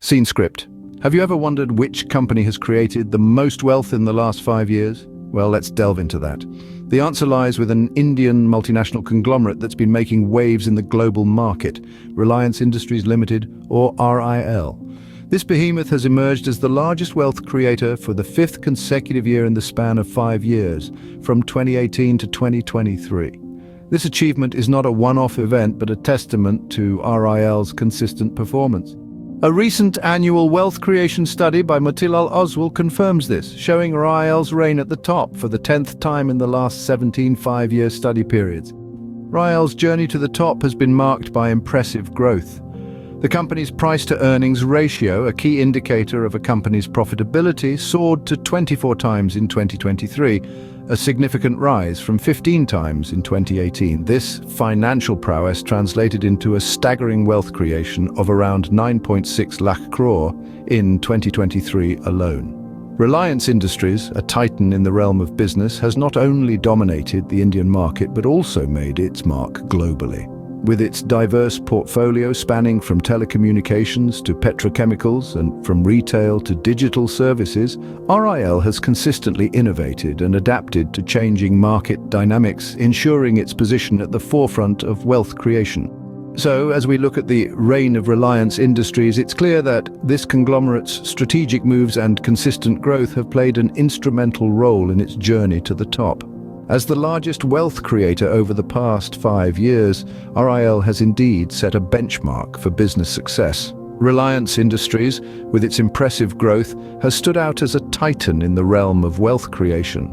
Scene script. Have you ever wondered which company has created the most wealth in the last 5 years? Well, let's delve into that. The answer lies with an Indian multinational conglomerate that's been making waves in the global market, Reliance Industries Limited, or RIL. This behemoth has emerged as the largest wealth creator for the 5th consecutive year in the span of 5 years, from 2018 to 2023. This achievement is not a one-off event, but a testament to RIL's consistent performance. A recent annual wealth creation study by Motilal Oswal confirms this, showing RIL's reign at the top for the 10th time in the last 17 5-year study periods. RIL's journey to the top has been marked by impressive growth. The company's price-to-earnings ratio, a key indicator of a company's profitability, soared to 24 times in 2023, a significant rise from 15 times in 2018. This financial prowess translated into a staggering wealth creation of around 9.6 lakh crore in 2023 alone. Reliance Industries, a titan in the realm of business, has not only dominated the Indian market but also made its mark globally. With its diverse portfolio spanning from telecommunications to petrochemicals and from retail to digital services, RIL has consistently innovated and adapted to changing market dynamics, ensuring its position at the forefront of wealth creation. So, as we look at the reign of Reliance Industries, it's clear that this conglomerate's strategic moves and consistent growth have played an instrumental role in its journey to the top. As the largest wealth creator over the past 5 years, RIL has indeed set a benchmark for business success. Reliance Industries, with its impressive growth, has stood out as a titan in the realm of wealth creation.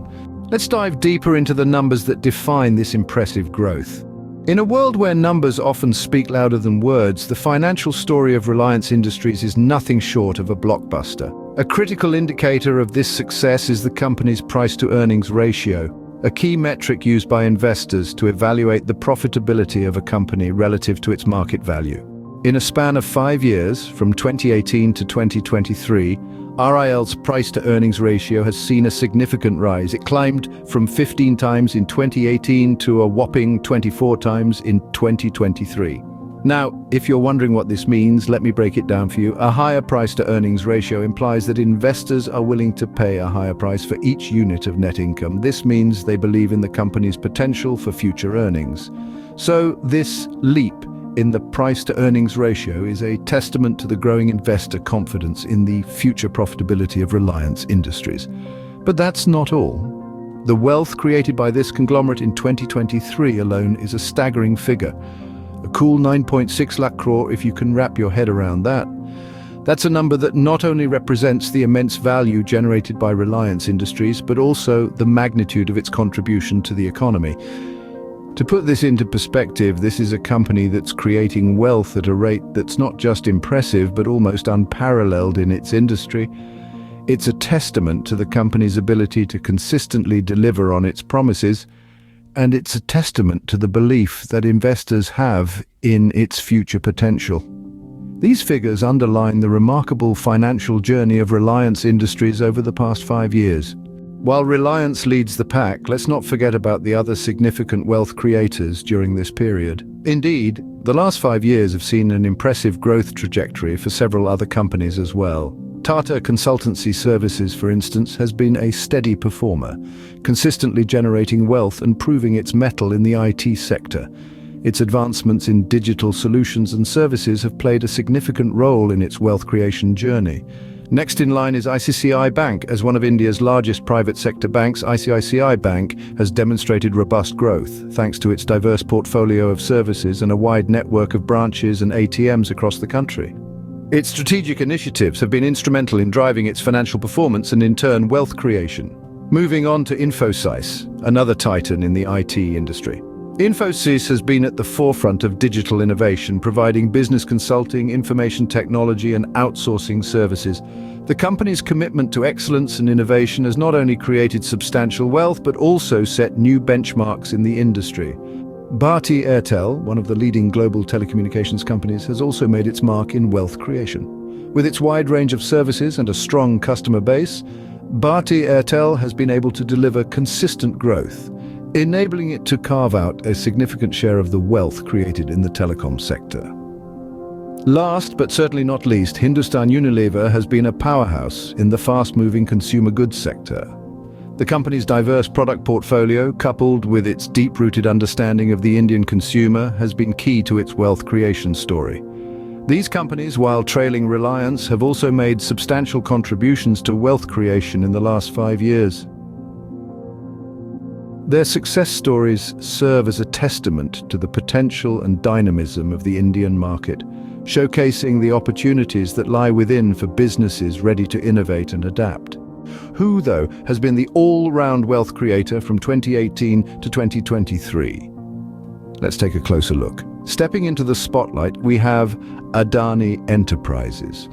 Let's dive deeper into the numbers that define this impressive growth. In a world where numbers often speak louder than words, the financial story of Reliance Industries is nothing short of a blockbuster. A critical indicator of this success is the company's price-to-earnings ratio, a key metric used by investors to evaluate the profitability of a company relative to its market value. In a span of 5 years, from 2018 to 2023, RIL's price-to-earnings ratio has seen a significant rise. It climbed from 15 times in 2018 to a whopping 24 times in 2023. Now, if you're wondering what this means, let me break it down for you. A higher price-to-earnings ratio implies that investors are willing to pay a higher price for each unit of net income. This means they believe in the company's potential for future earnings. So, this leap in the price-to-earnings ratio is a testament to the growing investor confidence in the future profitability of Reliance Industries. But that's not all. The wealth created by this conglomerate in 2023 alone is a staggering figure. A cool 9.6 lakh crore if you can wrap your head around that. That's a number that not only represents the immense value generated by Reliance Industries, but also the magnitude of its contribution to the economy. To put this into perspective, this is a company that's creating wealth at a rate that's not just impressive, but almost unparalleled in its industry. It's a testament to the company's ability to consistently deliver on its promises, and it's a testament to the belief that investors have in its future potential. These figures underline the remarkable financial journey of Reliance Industries over the past 5 years. While Reliance leads the pack, let's not forget about the other significant wealth creators during this period. Indeed, the last 5 years have seen an impressive growth trajectory for several other companies as well. Tata Consultancy Services, for instance, has been a steady performer, consistently generating wealth and proving its mettle in the IT sector. Its advancements in digital solutions and services have played a significant role in its wealth creation journey. Next in line is ICICI Bank. As one of India's largest private sector banks, ICICI Bank has demonstrated robust growth, thanks to its diverse portfolio of services and a wide network of branches and ATMs across the country. Its strategic initiatives have been instrumental in driving its financial performance and in turn wealth creation. Moving on to Infosys, another titan in the IT industry. Infosys has been at the forefront of digital innovation, providing business consulting, information technology, and outsourcing services. The company's commitment to excellence and innovation has not only created substantial wealth, but also set new benchmarks in the industry. Bharti Airtel, one of the leading global telecommunications companies, has also made its mark in wealth creation. With its wide range of services and a strong customer base, Bharti Airtel has been able to deliver consistent growth, enabling it to carve out a significant share of the wealth created in the telecom sector. Last, but certainly not least, Hindustan Unilever has been a powerhouse in the fast-moving consumer goods sector. The company's diverse product portfolio, coupled with its deep-rooted understanding of the Indian consumer, has been key to its wealth creation story. These companies, while trailing Reliance, have also made substantial contributions to wealth creation in the last 5 years. Their success stories serve as a testament to the potential and dynamism of the Indian market, showcasing the opportunities that lie within for businesses ready to innovate and adapt. Who, though, has been the all-round wealth creator from 2018 to 2023? Let's take a closer look. Stepping into the spotlight, we have Adani Enterprises.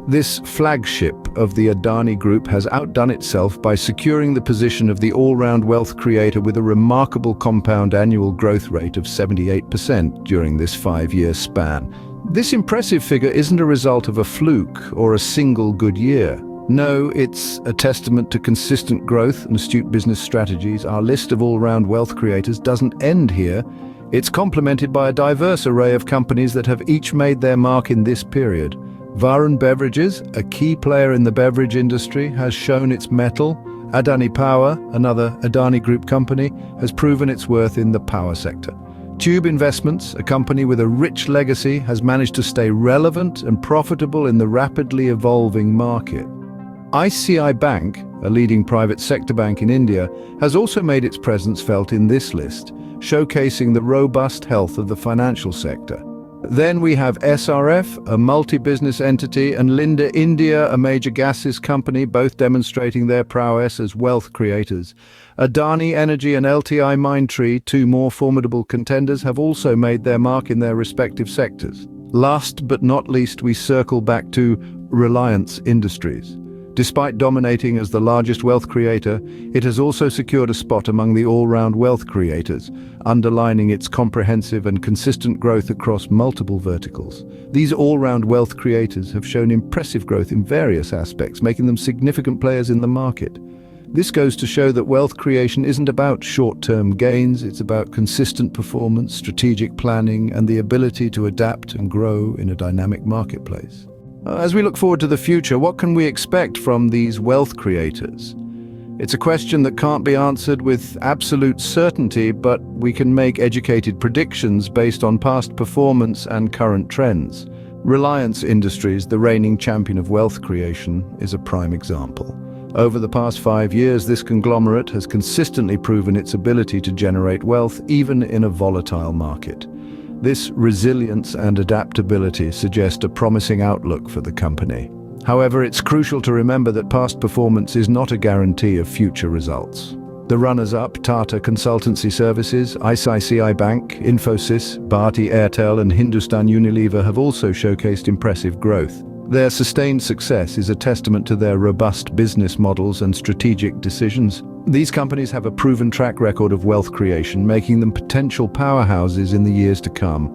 This flagship of the Adani Group has outdone itself by securing the position of the all-round wealth creator with a remarkable compound annual growth rate of 78% during this 5-year span. This impressive figure isn't a result of a fluke or a single good year. No, it's a testament to consistent growth and astute business strategies. Our list of all-round wealth creators doesn't end here. It's complemented by a diverse array of companies that have each made their mark in this period. Varun Beverages, a key player in the beverage industry, has shown its mettle. Adani Power, another Adani Group company, has proven its worth in the power sector. Tube Investments, a company with a rich legacy, has managed to stay relevant and profitable in the rapidly evolving market. ICICI Bank, a leading private sector bank in India, has also made its presence felt in this list, showcasing the robust health of the financial sector. Then we have SRF, a multi-business entity, and Linda India, a major gases company, both demonstrating their prowess as wealth creators. Adani Energy and LTI Mindtree, two more formidable contenders, have also made their mark in their respective sectors. Last but not least, we circle back to Reliance Industries. Despite dominating as the largest wealth creator, it has also secured a spot among the all-round wealth creators, underlining its comprehensive and consistent growth across multiple verticals. These all-round wealth creators have shown impressive growth in various aspects, making them significant players in the market. This goes to show that wealth creation isn't about short-term gains, it's about consistent performance, strategic planning, and the ability to adapt and grow in a dynamic marketplace. As we look forward to the future, what can we expect from these wealth creators? It's a question that can't be answered with absolute certainty, but we can make educated predictions based on past performance and current trends. Reliance Industries, the reigning champion of wealth creation, is a prime example. Over the past 5 years, this conglomerate has consistently proven its ability to generate wealth even in a volatile market. This resilience and adaptability suggest a promising outlook for the company. However, it's crucial to remember that past performance is not a guarantee of future results. The runners-up, Tata Consultancy Services, ICICI Bank, Infosys, Bharti Airtel and Hindustan Unilever have also showcased impressive growth. Their sustained success is a testament to their robust business models and strategic decisions. These companies have a proven track record of wealth creation, making them potential powerhouses in the years to come.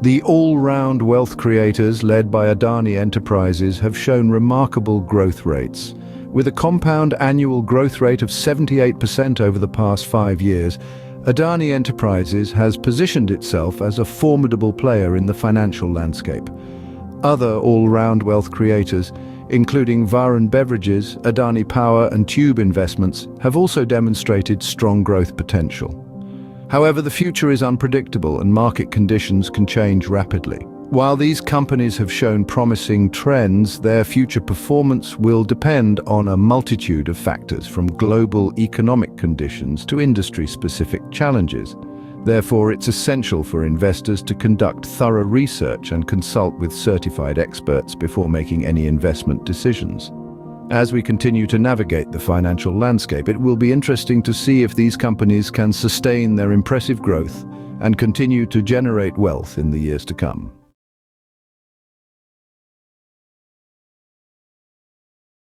The all-round wealth creators, led by Adani Enterprises, have shown remarkable growth rates. With a compound annual growth rate of 78% over the past 5 years, Adani Enterprises has positioned itself as a formidable player in the financial landscape. Other all-round wealth creators, including Varun Beverages, Adani Power and Tube Investments, have also demonstrated strong growth potential. However, the future is unpredictable and market conditions can change rapidly. While these companies have shown promising trends, their future performance will depend on a multitude of factors, from global economic conditions to industry-specific challenges. Therefore, it's essential for investors to conduct thorough research and consult with certified experts before making any investment decisions. As we continue to navigate the financial landscape, it will be interesting to see if these companies can sustain their impressive growth and continue to generate wealth in the years to come.